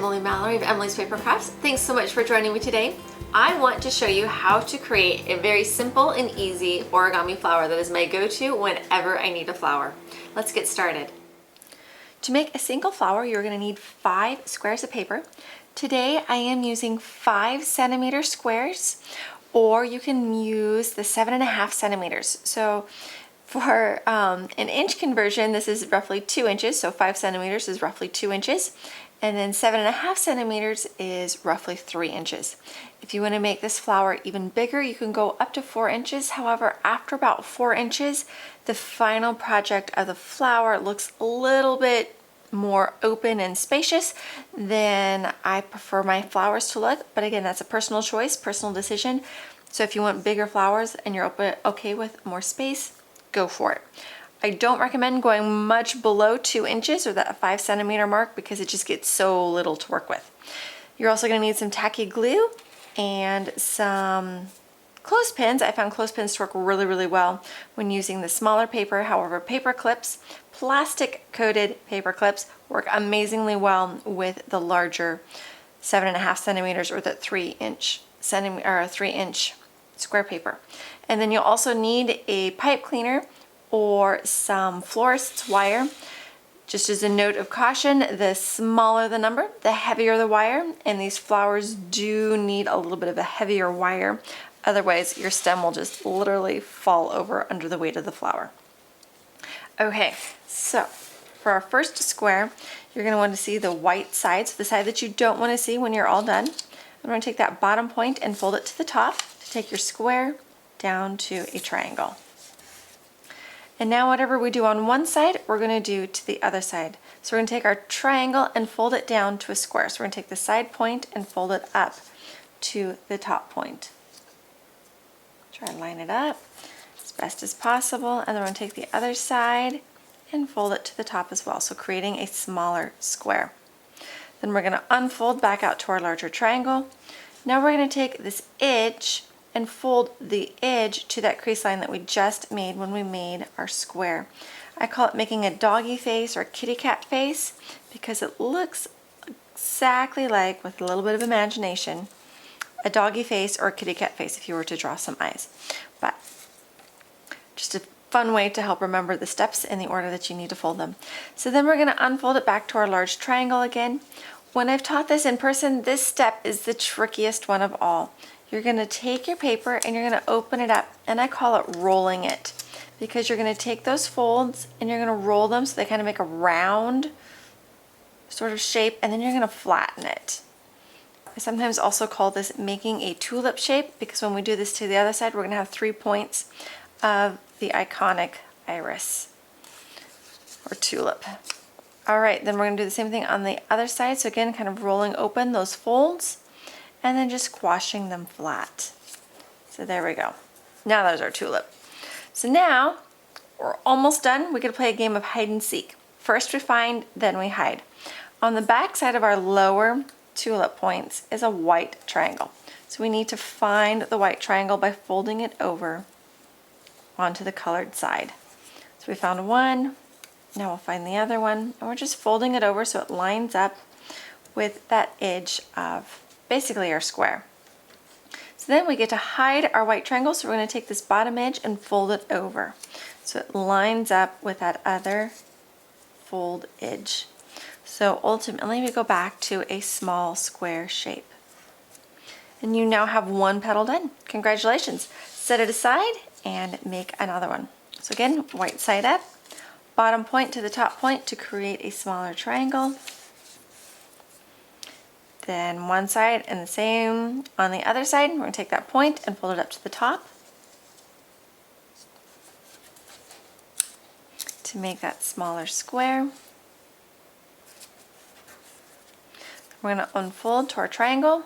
Emily Mallory of Emily's Papercrafts. Thanks so much for joining me today. I want to show you how to create a very simple and easy origami flower that is my go-to whenever I need a flower. Let's get started. To make a single flower, you're going to need 5 squares of paper. Today I am using 5 centimeter squares, or you can use the 7.5 centimeters. So for an inch conversion, this is roughly 2 inches, so 5 centimeters is roughly 2 inches, and then 7.5 centimeters is roughly 3 inches. If you want to make this flower even bigger, you can go up to 4 inches. However, after about 4 inches, the final project of the flower looks a little bit more open and spacious than I prefer my flowers to look. But again, that's a personal choice, personal decision. So if you want bigger flowers and you're okay with more space, go for it. I don't recommend going much below 2 inches or that 5 centimeter mark because it just gets so little to work with. You're also going to need some tacky glue and some clothespins. I found clothespins to work really well when using the smaller paper. However, paper clips, plastic coated paper clips, work amazingly well with the larger 7.5 centimeters or the 3 inch square paper. And then you'll also need a pipe cleaner or some florist's wire. Just as a note of caution, the smaller the number, the heavier the wire, and these flowers do need a little bit of a heavier wire. Otherwise, your stem will just literally fall over under the weight of the flower. Okay, so for our first square, you're going to want to see the white side, so the side that you don't want to see when you're all done. I'm going to take that bottom point and fold it to the top to take your square down to a triangle. And now whatever we do on one side, we're going to do to the other side. So we're going to take our triangle and fold it down to a square. So we're going to take the side point and fold it up to the top point. Try to line it up as best as possible. And then we're going to take the other side and fold it to the top as well. So creating a smaller square. Then we're going to unfold back out to our larger triangle. Now we're going to take this edge and fold the edge to that crease line that we just made when we made our square. I call it making a doggy face or a kitty cat face because it looks exactly like, with a little bit of imagination, a doggy face or a kitty cat face if you were to draw some eyes. But just a fun way to help remember the steps in the order that you need to fold them. So then we're going to unfold it back to our large triangle again. When I've taught this in person, this step is the trickiest one of all. You're going to take your paper and you're going to open it up, and I call it rolling it because you're going to take those folds and you're going to roll them so they kind of make a round sort of shape, and then you're going to flatten it. I sometimes also call this making a tulip shape because when we do this to the other side, we're going to have 3 points of the iconic iris or tulip. All right, then we're going to do the same thing on the other side. So again, kind of rolling open those folds and then just squashing them flat. So there we go. Now there's our tulip. So now we're almost done. We could play a game of hide and seek. First we find, then we hide. On the back side of our lower tulip points is a white triangle. So we need to find the white triangle by folding it over onto the colored side. So we found one, now we'll find the other one, and we're just folding it over so it lines up with that edge of basically our square. So then we get to hide our white triangle, so we're going to take this bottom edge and fold it over so it lines up with that other fold edge. So ultimately we go back to a small square shape. And you now have one petal done. Congratulations. Set it aside and make another one. So again, white side up, bottom point to the top point to create a smaller triangle. Then one side and the same on the other side. We're going to take that point and fold it up to the top to make that smaller square. We're going to unfold to our triangle,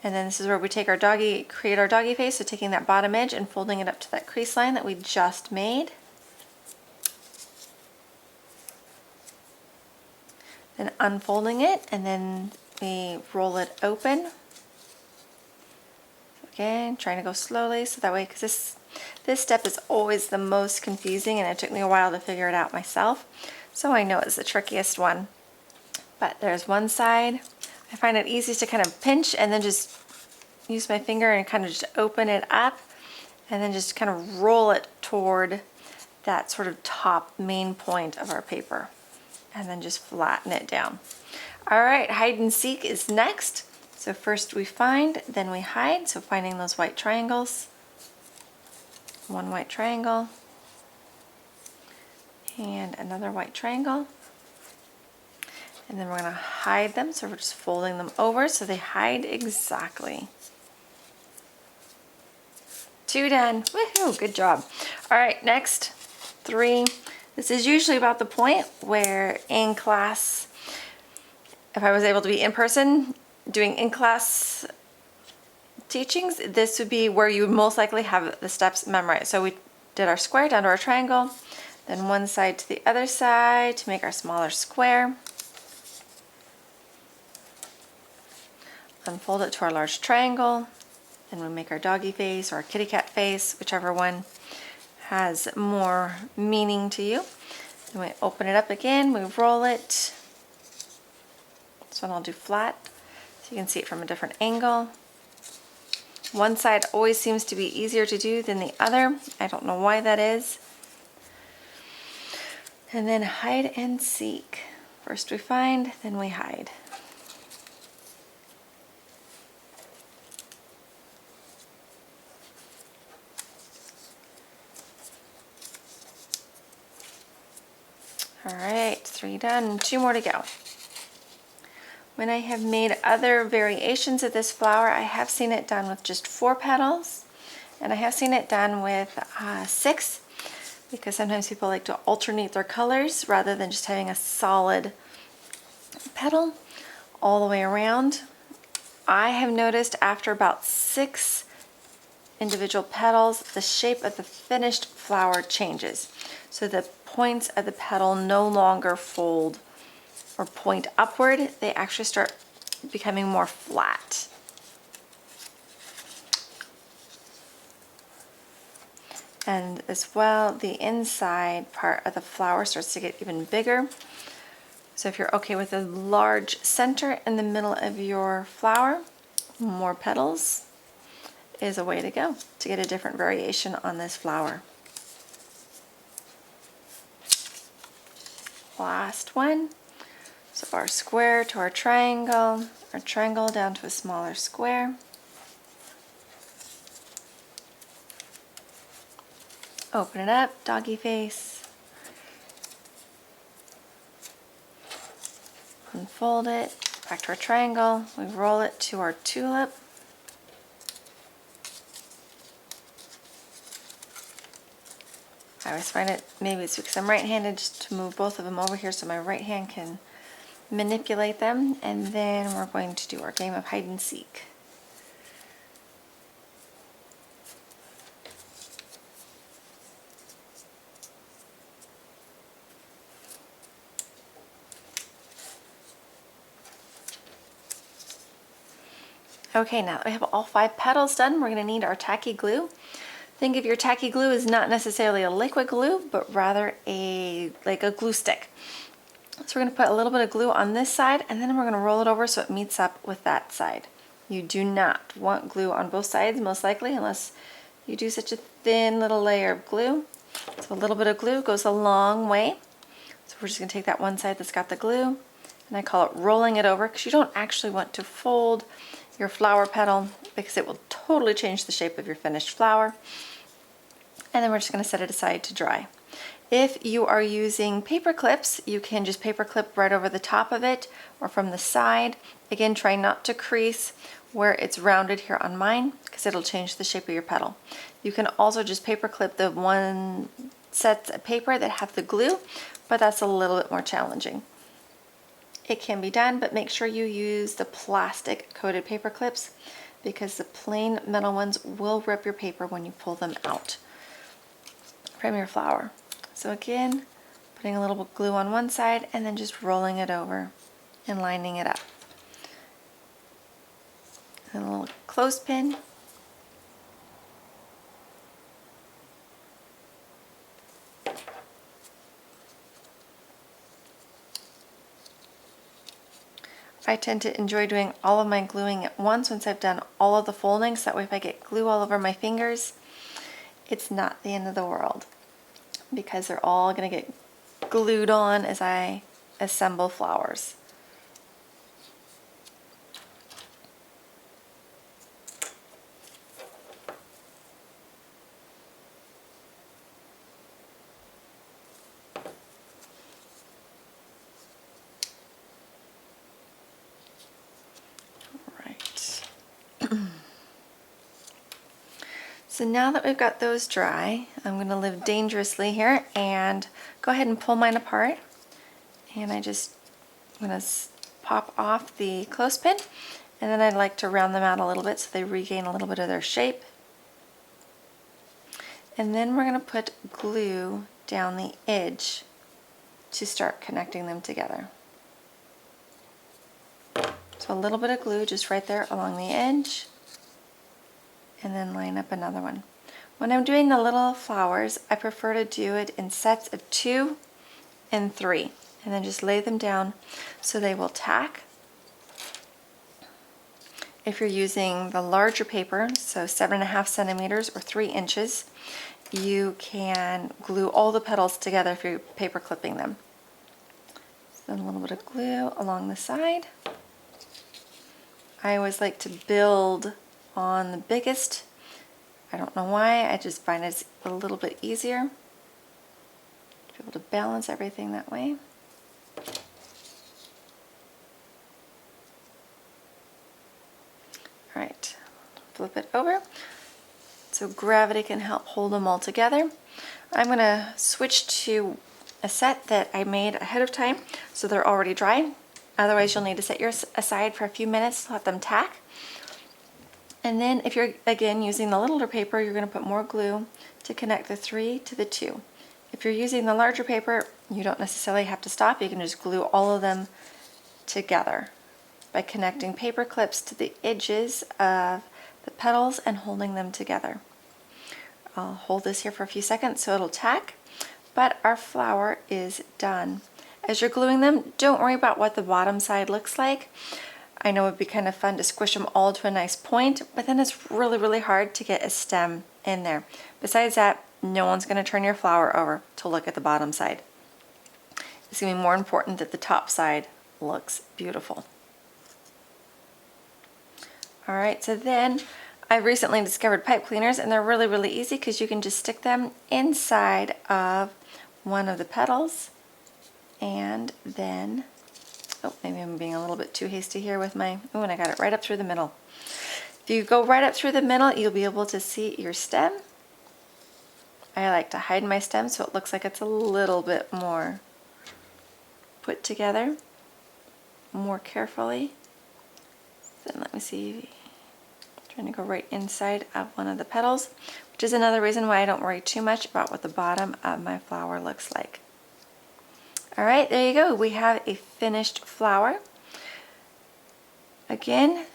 and then this is where we take our create our doggy face, so taking that bottom edge and folding it up to that crease line that we just made. Then unfolding it, and then we roll it open. Again, trying to go slowly so that way, because this step is always the most confusing and it took me a while to figure it out myself. So I know it's the trickiest one. But there's one side. I find it easiest to kind of pinch and then just use my finger and kind of just open it up and then just kind of roll it toward that sort of top main point of our paper and then just flatten it down. All right, hide and seek is next. So first we find, then we hide. So finding those white triangles, one white triangle and another white triangle. And then we're going to hide them, so we're just folding them over so they hide exactly. 2 done. Woohoo, good job. All right, next 3. This is usually about the point where in class, if I was able to be in person doing in-class teachings, this would be where you would most likely have the steps memorized. So we did our square down to our triangle, then one side to the other side to make our smaller square. Unfold it to our large triangle, and we make our doggy face or our kitty cat face, whichever one has more meaning to you. Then we open it up again, we roll it. This one I'll do flat so you can see it from a different angle. One side always seems to be easier to do than the other. I don't know why that is. And then hide and seek. First we find, then we hide. All right, 3 done, 2 more to go. When I have made other variations of this flower, I have seen it done with just 4 petals, and I have seen it done with 6, because sometimes people like to alternate their colors rather than just having a solid petal all the way around. I have noticed after about 6 individual petals, the shape of the finished flower changes. So the points of the petal no longer fold or point upward, they actually start becoming more flat. And as well, the inside part of the flower starts to get even bigger. So if you're okay with a large center in the middle of your flower, more petals is a way to go to get a different variation on this flower. Last one. So our square to our triangle down to a smaller square. Open it up, doggy face. Unfold it, back to our triangle. We roll it to our tulip. I always find it, maybe it's because I'm right-handed, just to move both of them over here so my right hand can manipulate them. And then we're going to do our game of hide and seek. Okay, now that we have all 5 petals done, we're going to need our tacky glue. Think of your tacky glue as not necessarily a liquid glue, but rather like a glue stick. So we're going to put a little bit of glue on this side, and then we're going to roll it over so it meets up with that side. You do not want glue on both sides, most likely, unless you do such a thin little layer of glue. So a little bit of glue goes a long way. So we're just going to take that one side that's got the glue, and I call it rolling it over, because you don't actually want to fold your flower petal, because it will totally change the shape of your finished flower. And then we're just going to set it aside to dry. If you are using paper clips, you can just paper clip right over the top of it or from the side. Again, try not to crease where it's rounded here on mine, because it'll change the shape of your petal. You can also just paper clip the one sets of paper that have the glue, but that's a little bit more challenging. It can be done, but make sure you use the plastic coated paper clips, because the plain metal ones will rip your paper when you pull them out from your flower. So again, putting a little bit of glue on one side and then just rolling it over and lining it up. And a little clothespin. I tend to enjoy doing all of my gluing at once I've done all of the folding, so that way if I get glue all over my fingers, it's not the end of the world, because they're all going to get glued on as I assemble flowers. So now that we've got those dry, I'm going to live dangerously here and go ahead and pull mine apart. And I'm going to pop off the clothespin, and then I'd like to round them out a little bit so they regain a little bit of their shape. And then we're going to put glue down the edge to start connecting them together. So a little bit of glue just right there along the edge, and then line up another one. When I'm doing the little flowers, I prefer to do it in sets of 2 and 3, and then just lay them down so they will tack. If you're using the larger paper, so 7.5 centimeters or 3 inches, you can glue all the petals together if you're paper clipping them. So then a little bit of glue along the side. I always like to build on the biggest. I don't know why, I just find it's a little bit easier to be able to balance everything that way. All right, flip it over so gravity can help hold them all together. I'm going to switch to a set that I made ahead of time so they're already dry. Otherwise you'll need to set yours aside for a few minutes to let them tack. And then if you're, again, using the littler paper, you're going to put more glue to connect the 3 to the 2. If you're using the larger paper, you don't necessarily have to stop. You can just glue all of them together by connecting paper clips to the edges of the petals and holding them together. I'll hold this here for a few seconds so it'll tack, but our flower is done. As you're gluing them, don't worry about what the bottom side looks like. I know it'd be kind of fun to squish them all to a nice point, but then it's really, really hard to get a stem in there. Besides that, no one's going to turn your flower over to look at the bottom side. It's going to be more important that the top side looks beautiful. All right, so then I recently discovered pipe cleaners, and they're really, really easy because you can just stick them inside of one of the petals, and then oh, maybe I'm being a little bit too hasty here with my, oh, and I got it right up through the middle. If you go right up through the middle, you'll be able to see your stem. I like to hide my stem so it looks like it's a little bit more put together, more carefully. Then let me see, I'm trying to go right inside of one of the petals, which is another reason why I don't worry too much about what the bottom of my flower looks like. All right, there you go. We have a finished flower. Again,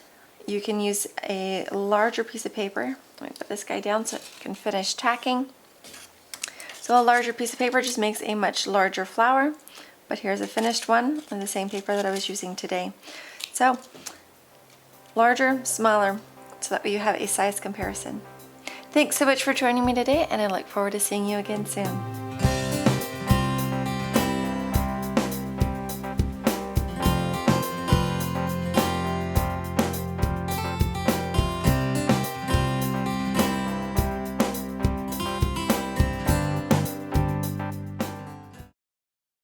you can use a larger piece of paper. Let me put this guy down so it can finish tacking. So a larger piece of paper just makes a much larger flower, but here's a finished one on the same paper that I was using today. So larger, smaller, so that way you have a size comparison. Thanks so much for joining me today, and I look forward to seeing you again soon.